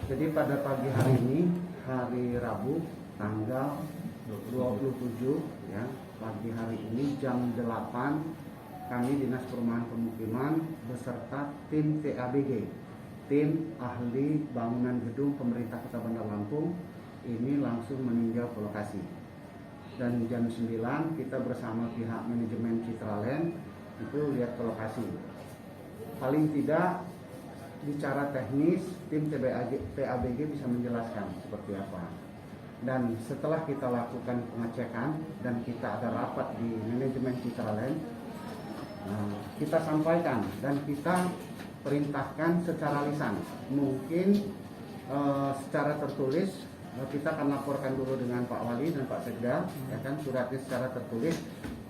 Jadi pada pagi hari ini, hari Rabu, tanggal 27 ya, pagi hari ini jam 8 kami Dinas Perumahan Pemukiman beserta tim TABG, tim ahli bangunan gedung pemerintah Kota Bandar Lampung ini langsung meninjau ke lokasi. Dan jam 9 kita bersama pihak manajemen Citraland itu lihat ke lokasi. Paling tidak bicara teknis, tim TABG bisa menjelaskan seperti apa. Dan setelah kita lakukan pengecekan dan kita ada rapat di manajemen Citraland, kita sampaikan dan kita perintahkan secara lisan. Mungkin secara tertulis kita akan laporkan dulu dengan Pak Wali dan Pak Sekda, ya kan, suratnya secara tertulis.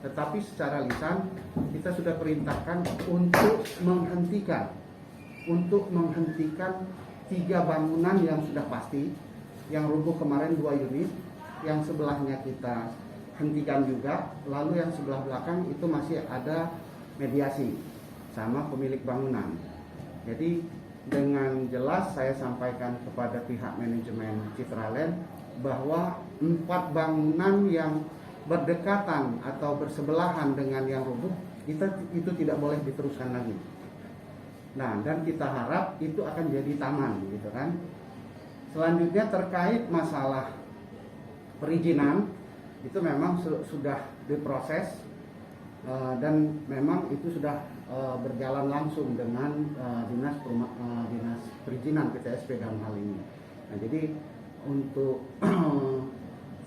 Tetapi secara lisan kita sudah perintahkan untuk menghentikan 3 bangunan yang sudah pasti, yang rubuh kemarin 2 unit, yang sebelahnya kita hentikan juga, lalu yang sebelah belakang itu masih ada mediasi sama pemilik bangunan. Jadi dengan jelas saya sampaikan kepada pihak manajemen Citraland bahwa 4 bangunan yang berdekatan atau bersebelahan dengan yang rubuh itu tidak boleh diteruskan lagi. Nah, dan kita harap itu akan jadi taman, gitu kan. Selanjutnya terkait masalah perizinan, itu memang sudah diproses dan memang itu sudah berjalan langsung dengan dinas perizinan PTSP dalam hal ini. Nah, jadi untuk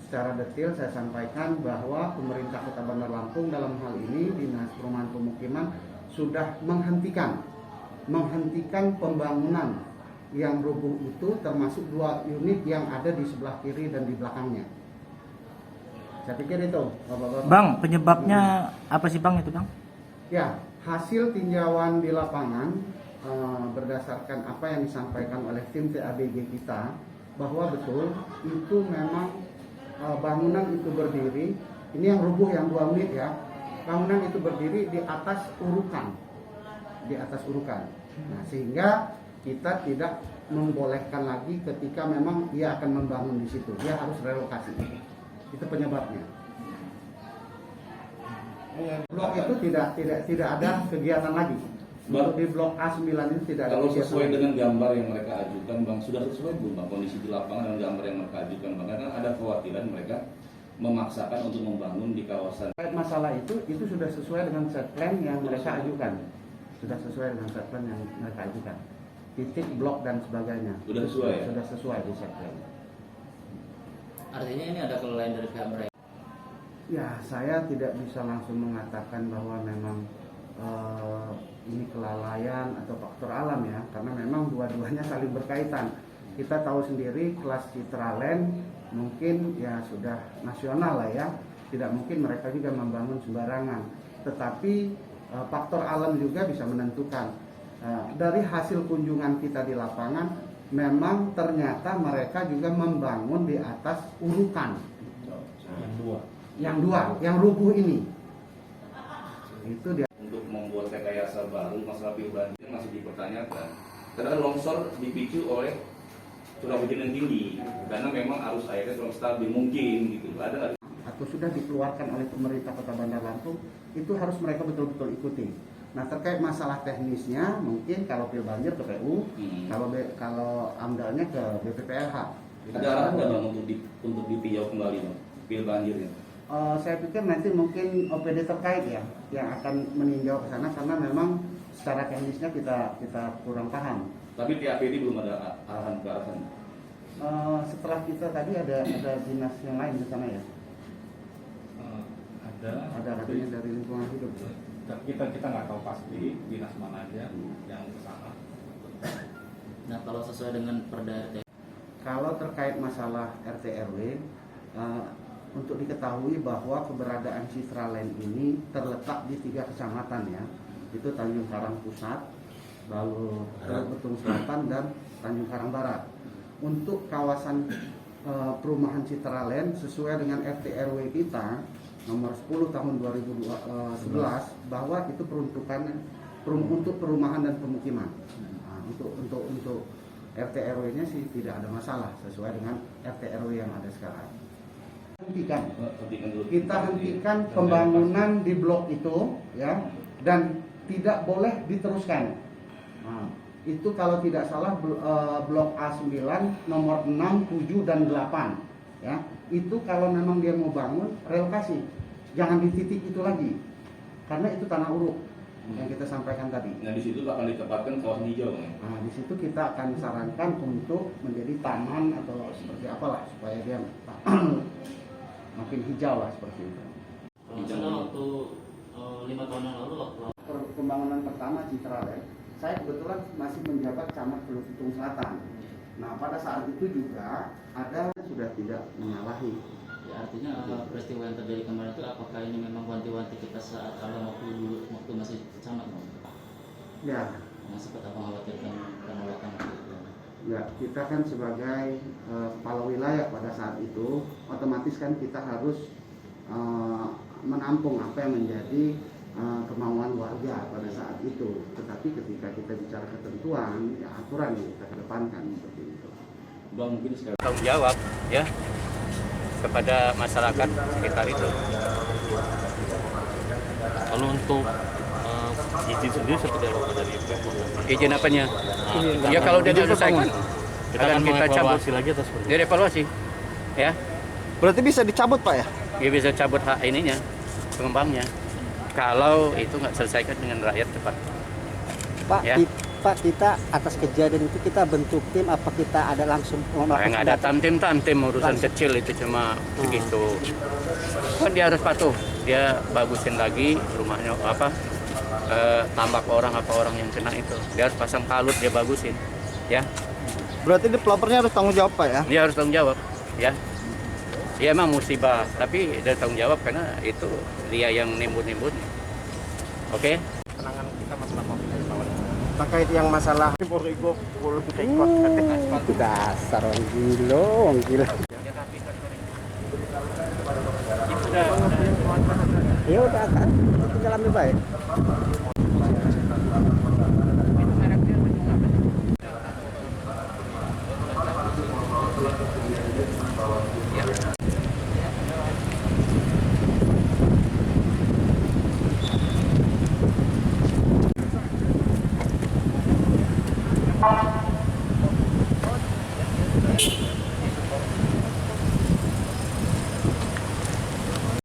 secara detail saya sampaikan bahwa pemerintah Kota Bandar Lampung dalam hal ini Dinas Perumahan Pemukiman sudah menghentikan pembangunan yang rubuh itu, termasuk 2 unit yang ada di sebelah kiri dan di belakangnya. Saya pikir itu, Bapak-bapak. Bang, penyebabnya apa sih Bang itu Bang? Ya, hasil tinjauan di lapangan berdasarkan apa yang disampaikan oleh tim TABG kita, bahwa betul itu memang bangunan itu berdiri, ini yang rubuh yang 2 unit ya, bangunan itu berdiri di atas urukan. Nah, sehingga kita tidak membolehkan lagi ketika memang ia akan membangun di situ, dia harus relokasi. Itu penyebabnya. Blok itu tidak ada kegiatan lagi. Untuk di blok A9 itu tidak ada. Kalau kegiatan sesuai lagi. dengan gambar yang mereka ajukan, Bang, sudah sesuai belum Bang kondisi di lapangan dan gambar yang mereka ajukan, Bang? Karena ada kekhawatiran mereka memaksakan untuk membangun di kawasan. Masalah itu sudah sesuai dengan set plan yang mereka ajukan. Sudah sesuai dengan set plan yang mereka ajukan. Titik, blok dan sebagainya. Sudah sesuai ya? Sudah sesuai di set plan. Artinya ini ada kelalaian dari pihak mereka? Ya, saya tidak bisa langsung mengatakan bahwa memang ini kelalaian atau faktor alam ya, karena memang dua-duanya saling berkaitan. Kita tahu sendiri kelas Citraland mungkin ya sudah nasional lah ya, tidak mungkin mereka juga membangun sembarangan. Tetapi faktor alam juga bisa menentukan. Dari hasil kunjungan kita di lapangan, memang ternyata mereka juga membangun di atas urukan. Yang dua, yang rubuh ini. Itu dia. Untuk membuat rekayasa baru masalah piu banjir masih dipertanyakan. Karena longsor dipicu oleh curah hujan yang tinggi, karena memang arus airnya kurang stabil mungkin gitu. Ada atau sudah dikeluarkan oleh pemerintah Kota Bandar Lampung, itu harus mereka betul-betul ikuti. Nah, terkait masalah teknisnya, mungkin kalau pil banjir ke PU, kalau AMDALnya ke BPPLH. ada arahan nggak Bang untuk ditinjau kembali Bang pil banjirnya? Saya pikir nanti mungkin OPD terkait ya yang akan meninjau ke sana, karena memang secara teknisnya kita kurang paham. Tapi TAPD belum ada arahan ke arah sana. Setelah kita tadi ada dinas yang lain di sana ya. Ada katanya dari lingkungan hidup. Kita nggak tahu pasti dinas mana aja yang ke sana. Nah, kalau sesuai dengan Perda RT, Kalau terkait masalah RT RW, untuk diketahui bahwa keberadaan Citraland ini terletak di 3 kecamatan ya, itu Tanjung Karang Pusat, lalu Betung Selatan dan Tanjung Karang Barat. Untuk kawasan perumahan Citraland sesuai dengan RT RW kita nomor 10 tahun 2011 bahwa itu peruntukannya untuk perumahan dan pemukiman. Nah, untuk RT RW-nya sih tidak ada masalah sesuai dengan RT RW yang ada sekarang. Hentikan. Kita hentikan pembangunan di blok itu ya, dan tidak boleh diteruskan. Nah, itu kalau tidak salah blok A9 nomor 6, 7 dan 8 ya. Itu kalau memang dia mau bangun relokasi. Jangan di titik itu lagi. Karena itu tanah uruk yang kita sampaikan tadi. Nah, di situ akan ditempatkan kawasan hijau, Bang. Nah, di situ kita akan sarankan untuk menjadi taman atau seperti apalah supaya dia makin hijau lah seperti itu. Kalau nggak salah waktu 5 tahun yang lalu waktu Pembangunan pertama Citralek, saya kebetulan masih menjabat camat Teluk Pitung Selatan. Nah, pada saat itu juga ada sudah tidak menyalahi. ya, artinya peristiwa yang terjadi kemarin itu apakah ini memang wanti-wanti kita saat awal waktu masih camat, Bang? Ya, Yang sempat apa mengkhawatirkan penolakan waktu itu? ya kita kan sebagai kepala wilayah pada saat itu, otomatis kan kita harus menampung apa yang menjadi kemauan warga pada saat itu. Tetapi ketika kita bicara ketentuan, ya aturan yang kita kedepankan seperti itu. Bang, mungkin sekali tanggung jawab ya kepada masyarakat sekitar itu. Kalau untuk izin sendiri seperti apa dari Pemkot? Izin apanya? Ya kalau dia diselesaikan Kita akan kita cabut. mengevaluasi lagi atau seperti Dia evaluasi. Ya, Berarti bisa dicabut Pak ya? dia bisa cabut hak ininya, pengembangnya. Kalau itu nggak selesaikan dengan rakyat cepat. Pak, Ya. Pak, kita atas kejadian itu kita bentuk tim apa kita ada langsung Yang ada tamtim urusan Langsung. kecil itu cuma begitu. Kan dia harus patuh. Dia bagusin lagi rumahnya apa? Tambak orang yang kena itu. Dia harus pasang kalut, dia bagusin. Ya, Berarti developernya harus tanggung jawab Pak ya? dia harus tanggung jawab. Ya, dia emang musibah, tapi dia tanggung jawab karena itu dia yang nimbun-nimbun. Oke? penanganan kita masalah COVID-19? Terkait yang masalah itu dasar orang gila. Ya udah kan, itu jalan lebih baik.